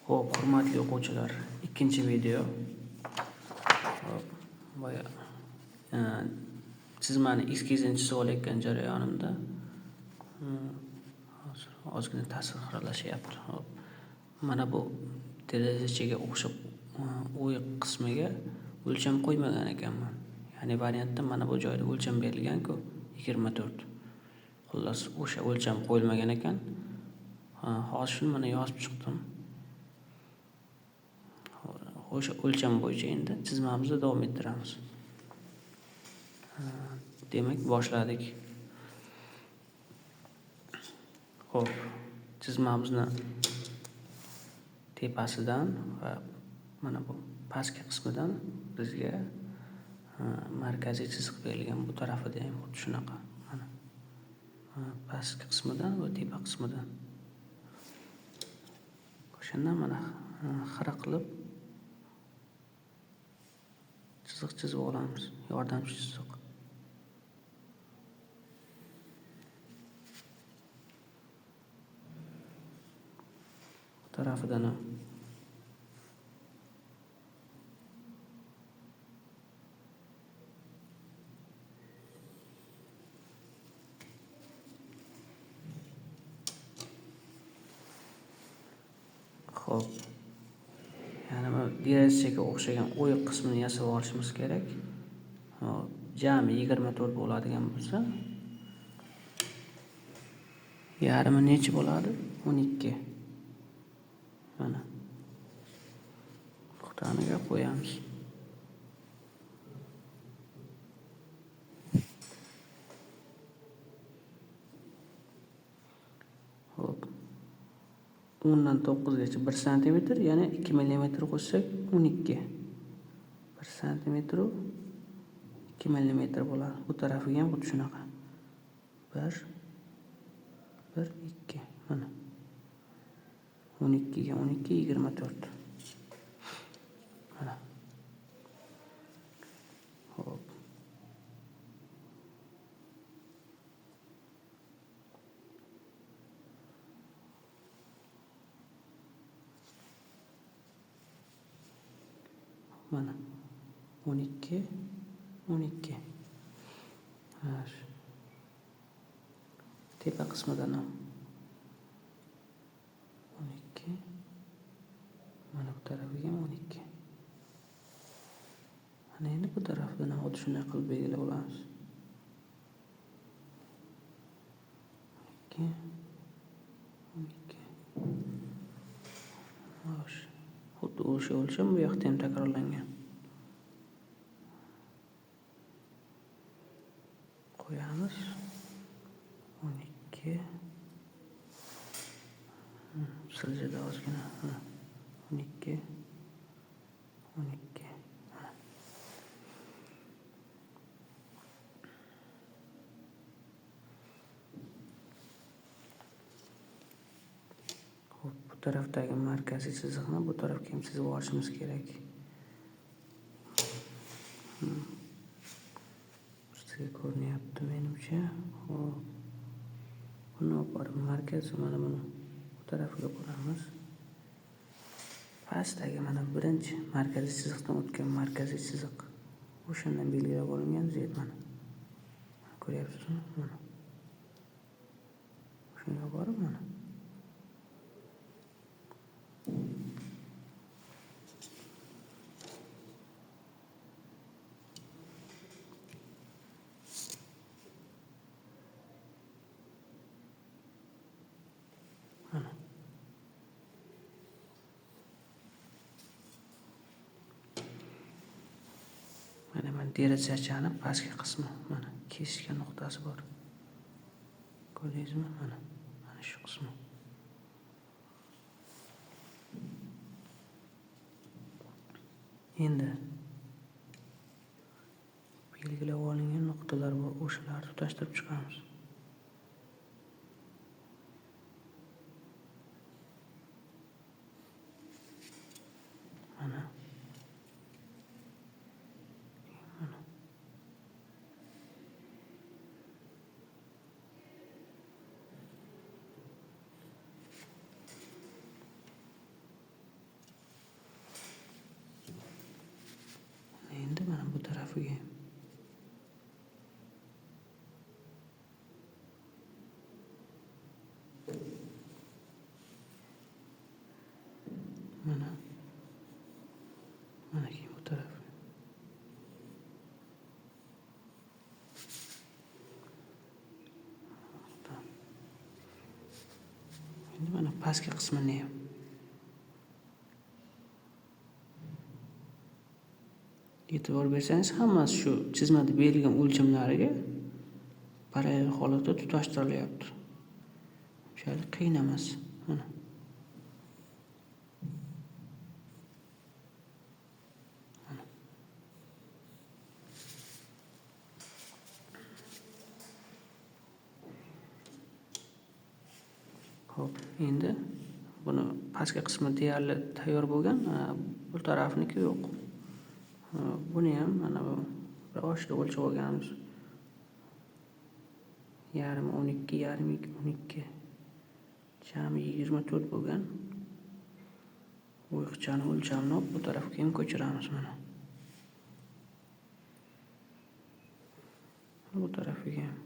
Xo'p, hurmatli o'quvchilar, ikkinchi video. Hop, boya chizmani eskizini chizib olayotgan jarayonimda hozir ozgina tasvirlashyapti. Hop. Mana bu derazachaga o'xshab o'yiq qismiga o'lcham qo'ymagan ekanman. Ya'ni variantda mana bu joyda o'lcham berilgan-ku 24. Xullas, o'sha o'lcham qo'yilmagan ekan. Hozir shuni mana yozib chiqdim. O'sha o'lcham bo'yicha endi chizmamizni davom ettiramiz. Demak, boshladik. Xo'p, chizmamizni tepasidan va mana bu pastki qismidan bizga markaziy chiziq berilgan. Bu tarafida ham xuddi shunaqa. Mana pastki qismidan va tepa qismidan. O'shandan mana xira qilib chiziq chizib olamiz. Yordamchi chiziq. Bu tarafidan ham Xo'p. Yana bu derazachaga o'xshagan o'yiq qismini yasab olishimiz kerak. Hop, jami 24 bo'ladigan bo'lsa, yarimi necha bo'ladi? 12. Mana. Nuqtaniga qo'yamiz. Hop. 10 dan 9 gacha 1 cm, yana 2 mm qo'shsak 12. 1 cm 2 mm bo'ladi. Bu tarafiga ham xuddi shunaqa. 1 2 mana. 12 ga 12 24. Mana. Hop. Mana 12 12. Tepa qismidan ham 12. Mana bu tarafiga ham 12. Mana endi bu tarafdan ham xuddi shunday qilib belgilab olamiz. 12 12. Xo'sh. Xuddi o'sha o'lcham bu yoqda ham takrorlangan. Qo'yamiz. 12. Siljida ozgina. 12. 12. Xo'p, bu tarafdagi markaziy chiziqni bu tarafga ham chizib olishimiz kerak. Sizga ko'rinyapti menimcha. Xo'p. Buni olib markaziy mana buni bu tarafiga qo'yamiz. Pastdagi mana birinchi markaziy chiziqdan o'tgan markaziy chiziq. O'shandan belgilab olingan Z mana. Ko'ryapsizmi? Mana. Shunga borib mana. Mana. Mana derazachani pastki qismi. Mana kesishgan nuqtasi bor. Ko'rdingizmi? Mana. Mana shu qismi. Endi belgilab olingan nuqtalar bor, o'shalarni tutashtirib chiqamiz. Mana. Mana. Endi mana pastki qismini ham e'tibor bersangiz, hammasi shu chizmada berilgan o'lchamlariga parallel holatda tutashtirilyapti. Unchalik qiyin emas. Mana. Xo'p, endi buni pastki qismi deyarli tayyor bo'lgan. Bu tarafniki yo'q. Buni ham mana bu bir oshda o'lchab olganmiz. Yarmi 12, yarmi 12. Jami 24 bo'lgan. O'yiqchani o'lchamini olib bu tarafga ham ko'chiramiz mana. Bu tarafiga ham.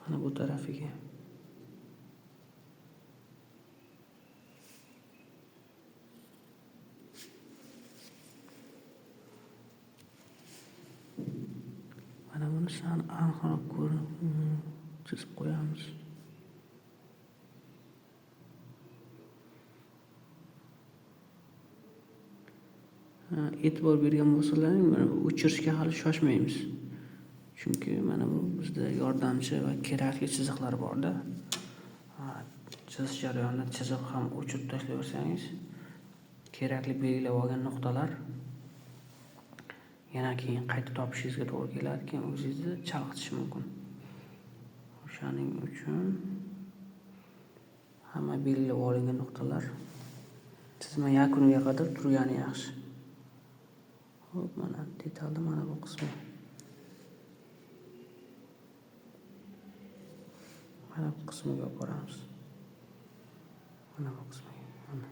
Mana bu tarafiga. Mana buni aniqroq ko'rib chizib qo'yamiz. E'tibor bergan bo'lsalaring, mana bu o'chirishga hali shoshmaymiz. Chunki mana bu bizda yordamchi va kerakli chiziqlar borda. Chizish jarayonida chiziq ham o'chirib tashlayversangiz, kerakli belgilab olgan nuqtalar yana keyin qayta topishingizga to'g'ri keladi, keyin o'zingizni chalg'itishi mumkin. O'shaning uchun hamma belgilab olingan nuqtalar chizma yakuniga qadar turgani yaxshi. Xo'p, mana detalda mana bu qismi. Mana bu qismiga olib boramiz. Mana bu qismiga.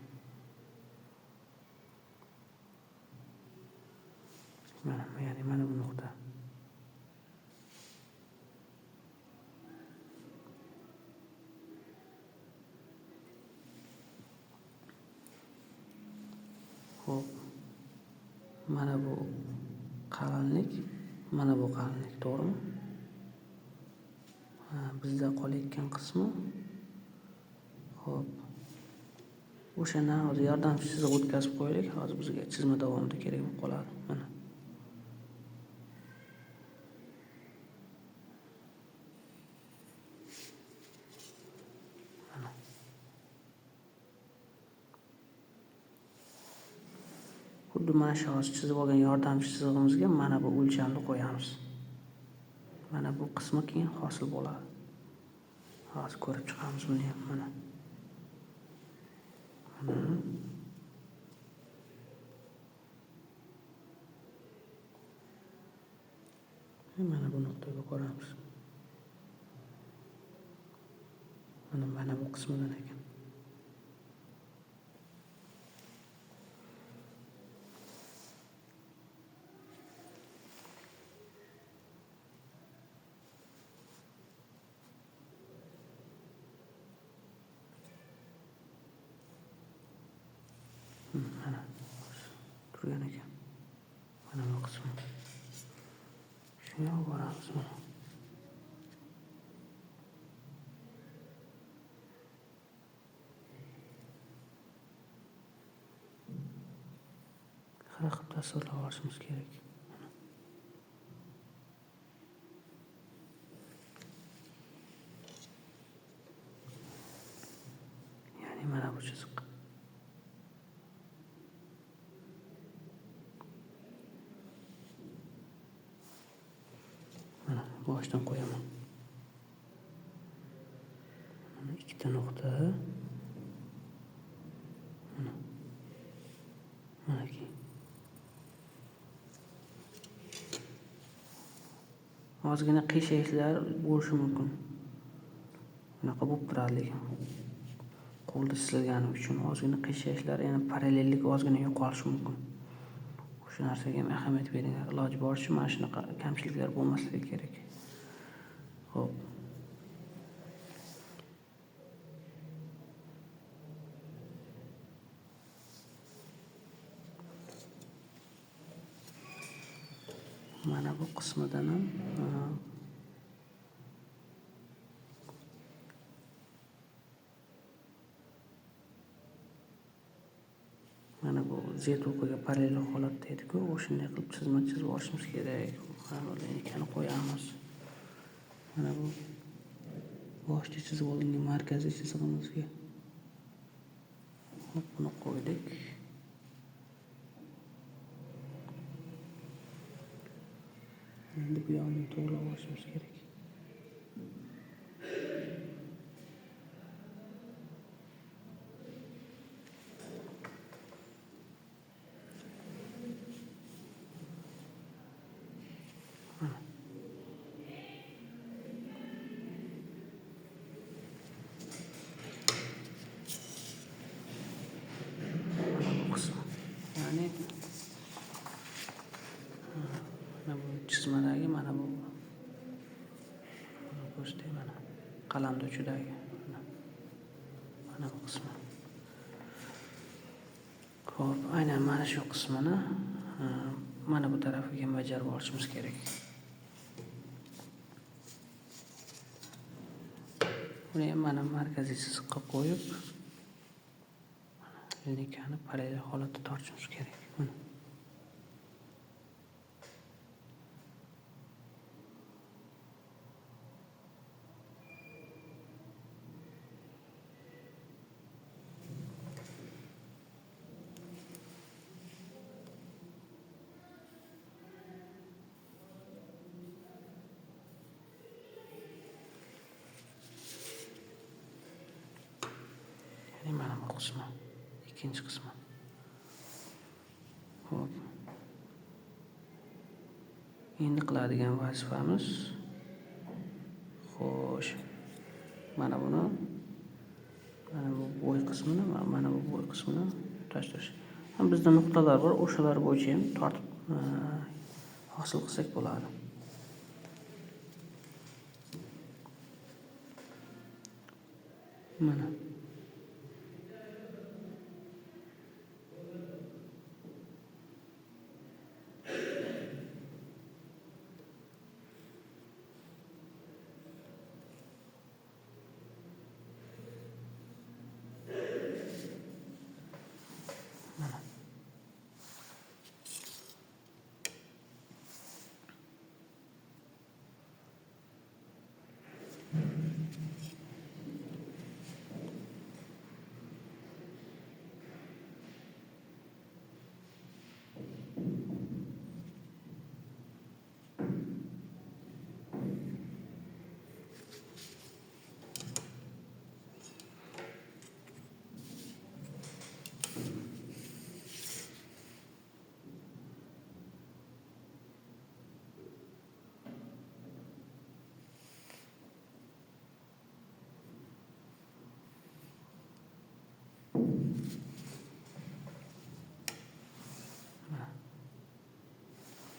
Ya'ni mana bu nuqta. Xo'p. Mana bu qalinlik, mana bu qalinlik, to'g'rimi? Bizda qolayotgan qismi. Xo'p. O'shandan hozir yordamchi chiziq o'tkazib qo'yaylik. Hozir bizga chizma davomida kerak bo'lib qoladi. Mana. Xuddi mana shu hozir chizib olgan yordamchi chizig'imizga mana bu o'lchamni qo'yamiz. Mana bu qismi keyin hosil bo'ladi. Hozir ko'rib chiqamiz buni ham mana. Mana bu nuqtaga ko'ramiz. Mana bu qismidan ekan. Mana turgan ekan. Mana bu qismi. Shuni olib boramiz mana. Har xil tasvirlab olishimiz kerak. Ya'ni mana bu chiziq. Mana boshdan qo'yaman. Mana ikkita nuqta. Mana keyin. Ozgina qiyshayishlar bo'lishi mumkin. Bunaqa bo'lib turadi lekin. Qo'lda chizilgani uchun ozgina qiyshayishlar, yana parallellik ozgina yo'qolishi mumkin. O'sha narsaga ham ahamiyat beringlar. Iloji boricha mana shunaqa kamchiliklar bo'lmasligi kerak. Xo'p. mana bu qismidan ham mana bu Z o'qiga parallel holatda edi-ku, o'shanday qilib chizma chizib olishimiz kerak. Linikani qo'yamiz. Mana bu boshida chizib olingan markaziy chizig'imizga buni qo'ydik. Endi bu yoqni to'g'rilab olishimiz kerak. Ya'ni mana bu chizmadagi mana bu ko'rsatay mana qalamda uchidagi mana bu qismi. Xo'p, aynan mana shu qismini mana bu tarafiga bajarib olishimiz kerak. Buni ham mana markaziy chiziqqa qo'yib, linikani parallel holatda tortishimiz kerak. Ya'ni mana bu qismi, ikkinchi qismi. Xo'p. Endi qiladigan vazifamiz xo'sh. Mana buni mana bu bo'y qismini va mana bu bo'y qismini tashlash. Bizda nuqtalar bor, o'shalar bo'yicha ham tortib hosil qilsak bo'ladi. Mana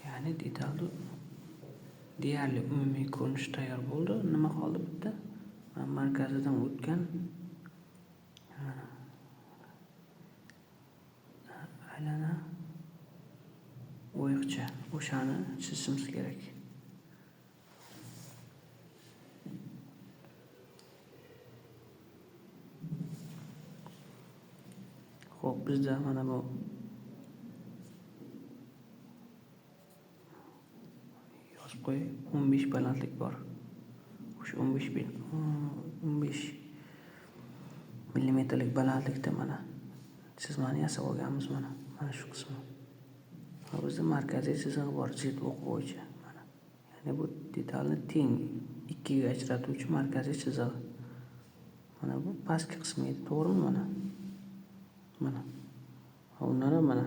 ya'ni detalni deyarli umumiy ko'rinish tayyor bo'ldi. Nima qoldi bitta? Markazidan o'tgan aylana o'yiqcha, o'shani chizishimiz kerak. Xo'p, bizda mana bu yozib qo'y, 15 balandlik bor. O'sha 15 millimetrlik balandlikda mana chizmani yasab olganmiz mana shu qismi. Va bizda markaziy chizig'i bor Z o'q bo'yicha mana. Ya'ni bu detalni teng ikkiga ajratuvchi markaziy chizig'i. Mana bu pastki qismi edi, to'g'rimi mana? Mana. Undan ham mana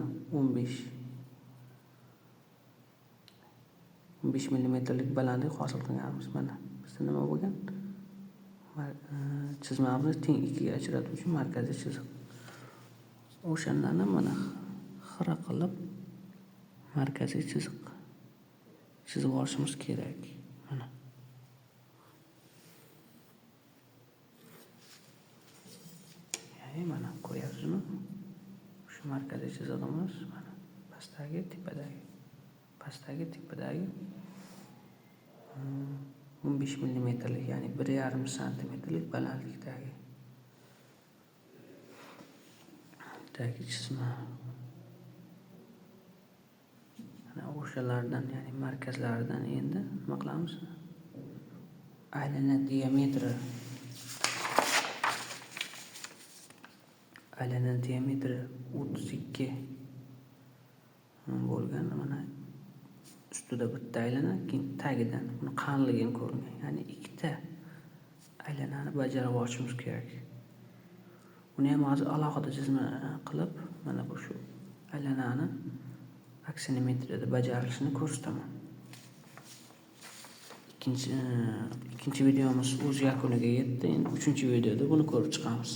15 millimetrlik balandlik hosil qilganmiz mana. Bizda nima bo'lgan? Chizmamizni teng ikkiga ajratuvchi markaziy chiziq. O'shandan ham mana xira qilib markaziy chiziq chizib olishimiz kerak. Mana. Ya'ni mana ko'ryapsizmi? Shu markaziy chizig'imiz mana pastdagi, tepadagi pastdagi tepadagi 15 millimetrlik, ya'ni 1,5 santimetrlik balandlikdagi chizma. Ana o'shalardan, ya'ni markazlaridan endi nima qilamiz? Aylana diametri 32 bo'lgan, mana ustida bitta aylana, keyin tagidan buni qalinligini ko'ringan. Ya'ni ikkita aylanani bajarib olishimiz kerak. Uni ham hozir alohida chizma qilib, mana bu shu aylanani aksinometriyada bajarilishini ko'rsataman. Ikkinchi videomiz o'z yakuniga yetdi. Endi 3-videoda buni ko'rib chiqamiz.